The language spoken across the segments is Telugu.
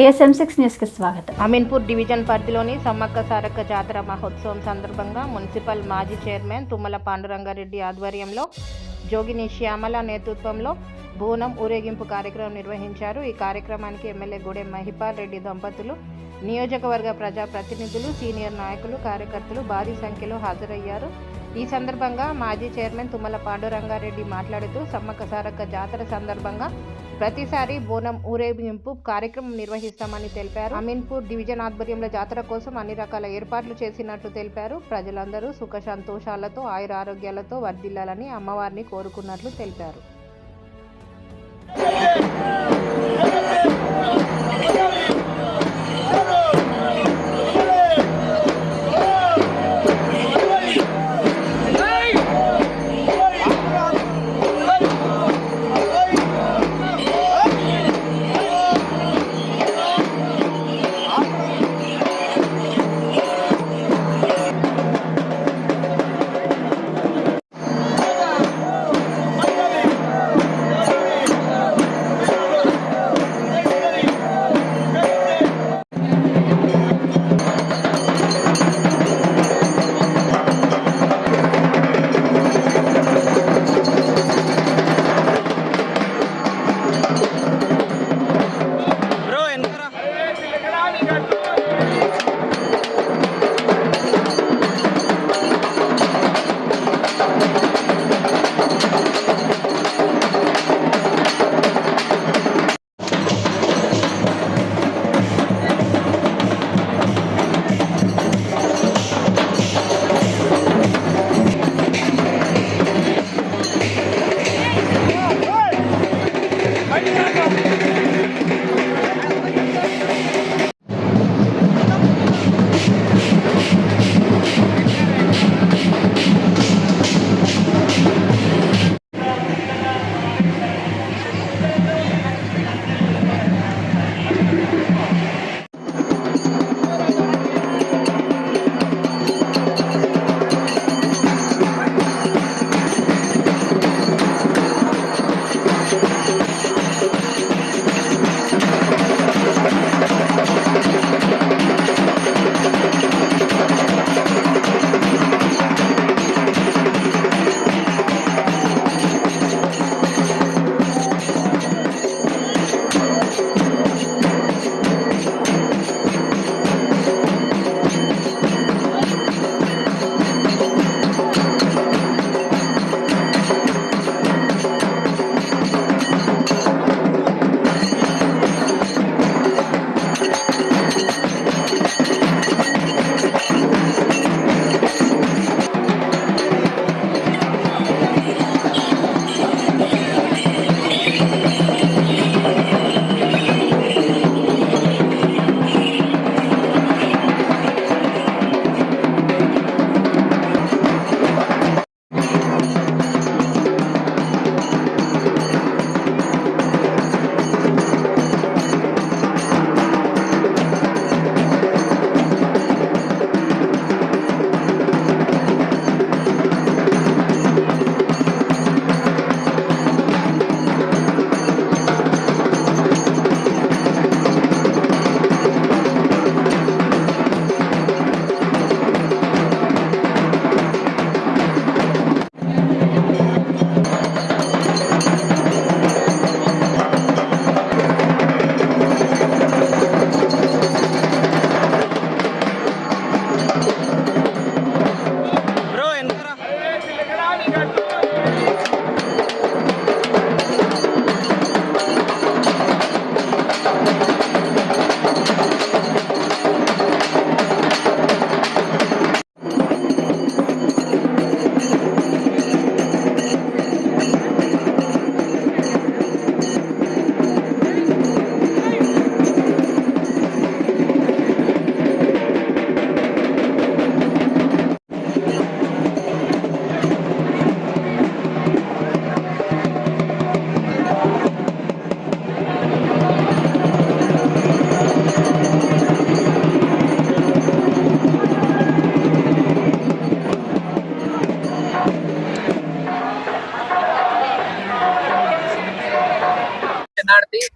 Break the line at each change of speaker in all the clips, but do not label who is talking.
ASM6 న్యూస్కి స్వాగతం.
అమీన్పూర్ డివిజన్ పరిధిలోని సమ్మక్క సారక్క జాతర మహోత్సవం సందర్భంగా మున్సిపల్ మాజీ చైర్మన్ తుమ్మల పాండురంగారెడ్డి ఆధ్వర్యంలో జోగిని శ్యామల నేతృత్వంలో బోనం ఊరేగింపు కార్యక్రమం నిర్వహించారు. ఈ కార్యక్రమానికి ఎమ్మెల్యే గూడెం మహిపాల్ రెడ్డి దంపతులు, నియోజకవర్గ ప్రజాప్రతినిధులు, సీనియర్ నాయకులు, కార్యకర్తలు భారీ సంఖ్యలో హాజరయ్యారు. ఈ సందర్భంగా మాజీ చైర్మన్ తుమ్మల పాండురంగారెడ్డి మాట్లాడుతూ సమ్మక్క సారక్క జాతర సందర్భంగా ప్రతిసారి బోనం ఊరేగింపు కార్యక్రమం నిర్వహిస్తామని తెలిపారు. అమీన్పూర్ డివిజన్ ఆధ్వర్యంలో జాతర కోసం అన్ని రకాల ఏర్పాట్లు చేసినట్లు తెలిపారు. ప్రజలందరూ సుఖ సంతోషాలతో ఆయుర ఆరోగ్యాలతో వర్ధిల్లాలని అమ్మవారిని కోరుకున్నట్లు తెలిపారు.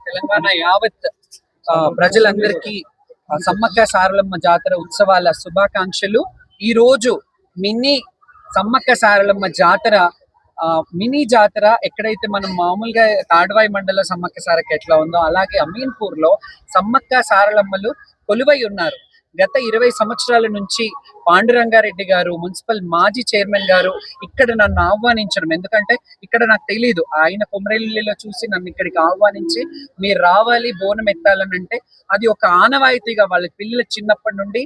తెలంగాణ యావత్ ప్రజలందరికీ సమ్మక్క సారలమ్మ జాతర ఉత్సవాల శుభాకాంక్షలు. ఈ రోజు మినీ సమ్మక్క సారలమ్మ జాతర మినీ జాతర ఎక్కడైతే మనం మామూలుగా తాడ్వాయి మండల సమ్మక్క సారక్క ఎట్లా ఉందో అలాగే అమీన్పూర్ లో సమ్మక్క సారలమ్మలు కొలువై ఉన్నారు. గత 20 సంవత్సరాల నుంచి పాండురంగారెడ్డి గారు మున్సిపల్ మాజీ చైర్మన్ గారు ఇక్కడ నన్ను ఆహ్వానించడం, ఎందుకంటే ఇక్కడ నాకు తెలీదు, ఆయన కొమరేలిలో చూసి నన్ను ఇక్కడికి ఆహ్వానించి మీరు రావాలి బోనం ఎత్తాలని అంటే అది ఒక ఆనవాయితీగా వాళ్ళ పిల్లలు చిన్నప్పటి నుండి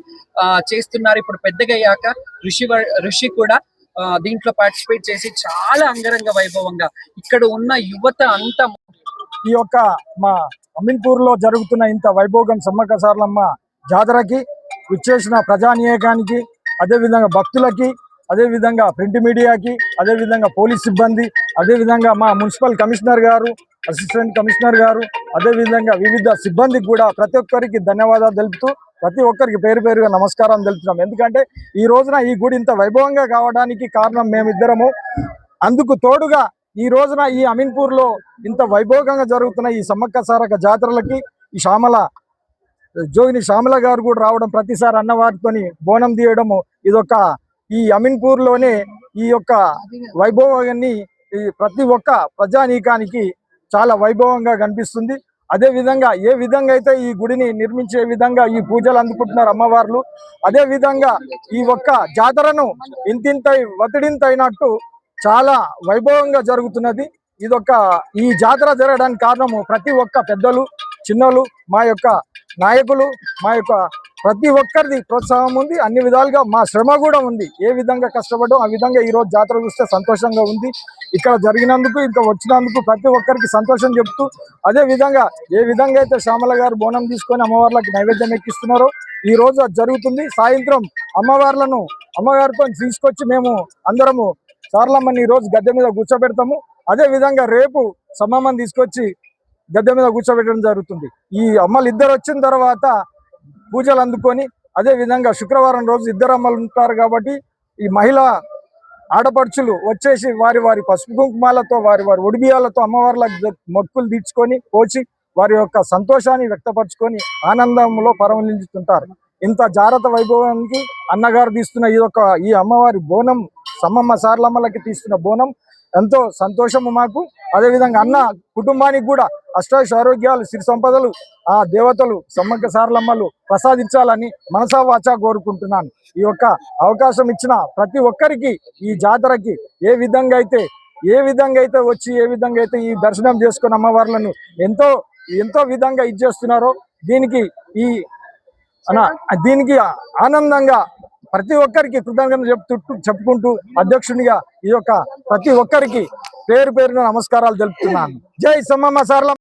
చేస్తున్నారు. ఇప్పుడు పెద్దగా అయ్యాక ఋషి కూడా దీంట్లో పార్టిసిపేట్ చేసి చాలా అంగరంగ వైభవంగా ఇక్కడ ఉన్న యువత అంతా
ఈ యొక్క మా అమీన్పూర్ లో జరుగుతున్న ఇంత వైభోగం సమ్మక్క సారలమ్మ జాతరకి విచ్చేసిన ప్రజానీకానికి, అదేవిధంగా భక్తులకి, అదేవిధంగా ప్రింట్ మీడియాకి, అదేవిధంగా పోలీస్ సిబ్బంది, అదేవిధంగా మా మున్సిపల్ కమిషనర్ గారు, అసిస్టెంట్ కమిషనర్ గారు, అదేవిధంగా వివిధ సిబ్బందికి కూడా ప్రతి ఒక్కరికి ధన్యవాదాలు తెలుపుతూ ప్రతి ఒక్కరికి పేరు పేరుగా నమస్కారం తెలుపుతున్నాం. ఎందుకంటే ఈ రోజున ఈ గుడి ఇంత వైభవంగా కావడానికి కారణం మేమిద్దరము. అందుకు తోడుగా ఈ రోజున ఈ అమీన్పూర్ లో ఇంత వైభవంగా జరుగుతున్న ఈ సమ్మక్క సారక్క జాతరలకి ఈ జోగిని శ్యామల గారు కూడా రావడం, ప్రతిసారి అన్నవారితోని బోనం తీయడము, ఇదొక ఈ అమీన్పూర్ లోనే ఈ యొక్క వైభవాన్ని ప్రతి ఒక్క ప్రజానీకానికి చాలా వైభవంగా కనిపిస్తుంది. అదే విధంగా ఏ విధంగా అయితే ఈ గుడిని నిర్మించే విధంగా ఈ పూజలు అందుకుంటున్నారు అమ్మవార్లు, అదే విధంగా ఈ ఒక్క జాతరను ఒత్తిడింతైనట్టు చాలా వైభవంగా జరుగుతున్నది. ఈ జాతర జరగడానికి కారణము ప్రతి ఒక్క పెద్దలు చిన్నలు, మా యొక్క నాయకులు, మా యొక్క ప్రతి ఒక్కరిది ప్రోత్సాహం ఉంది. అన్ని విధాలుగా మా శ్రమ కూడా ఉంది. ఏ విధంగా కష్టపడడం ఆ విధంగా ఈ రోజు జాతర చూస్తే సంతోషంగా ఉంది. ఇక్కడ జరిగినందుకు, ఇంకా వచ్చినందుకు ప్రతి ఒక్కరికి సంతోషం చెప్తూ, అదే విధంగా ఏ విధంగా అయితే శ్యామల గారు బోనం తీసుకొని అమ్మవార్లకి నైవేద్యం ఎక్కిస్తున్నారో ఈ రోజు అది జరుగుతుంది. సాయంత్రం అమ్మవారితో తీసుకొచ్చి మేము అందరము సారలమ్మని ఈ రోజు గద్దె మీద కూర్చోబెడతాము. అదే విధంగా రేపు సమ్మమ్మని తీసుకొచ్చి గద్దె మీద కూర్చోబెట్టడం జరుగుతుంది. ఈ అమ్మలు ఇద్దరు వచ్చిన తర్వాత పూజలు అందుకొని, అదే విధంగా శుక్రవారం రోజు ఇద్దరు అమ్మలు ఉంటారు కాబట్టి ఈ మహిళా ఆడపడుచులు వచ్చేసి వారి పసుపు కుంకుమాలతో వారి ఒడిబియాలతో అమ్మవార్లకు మొక్కులు తీర్చుకొని పోచి వారి యొక్క సంతోషాన్ని వ్యక్తపరచుకొని ఆనందంలో పరమలించుతుంటారు. ఇంత జాగ్రత్త వైభవానికి అన్నగారు తీస్తున్న ఈ అమ్మవారి బోనం, సమ్మమ్మ సారలమ్మలకి తీస్తున్న బోనం ఎంతో సంతోషము మాకు. అదేవిధంగా అన్న కుటుంబానికి కూడా అష్టాదశ ఆరోగ్యాలు, సిరి సంపదలు ఆ దేవతలు సమ్మక్క సారలమ్మలు ప్రసాదించాలని మనసా వాచా కోరుకుంటున్నాను. ఈ యొక్క అవకాశం ఇచ్చిన ప్రతి ఒక్కరికి ఈ జాతరకి ఏ విధంగా అయితే వచ్చి ఏ విధంగా అయితే ఈ దర్శనం చేసుకుని అమ్మవార్లను ఎంతో విధంగా ఇచ్చేస్తున్నారో దీనికి ఆనందంగా ప్రతి ఒక్కరికి కృతజ్ఞతలు చెప్పుకుంటూ అధ్యక్షునిగా ఈ యొక్క ప్రతి ఒక్కరికి పేరున నమస్కారాలు తెలుపుతున్నాను. జై సమ్మమ్మ సారలమ్మ.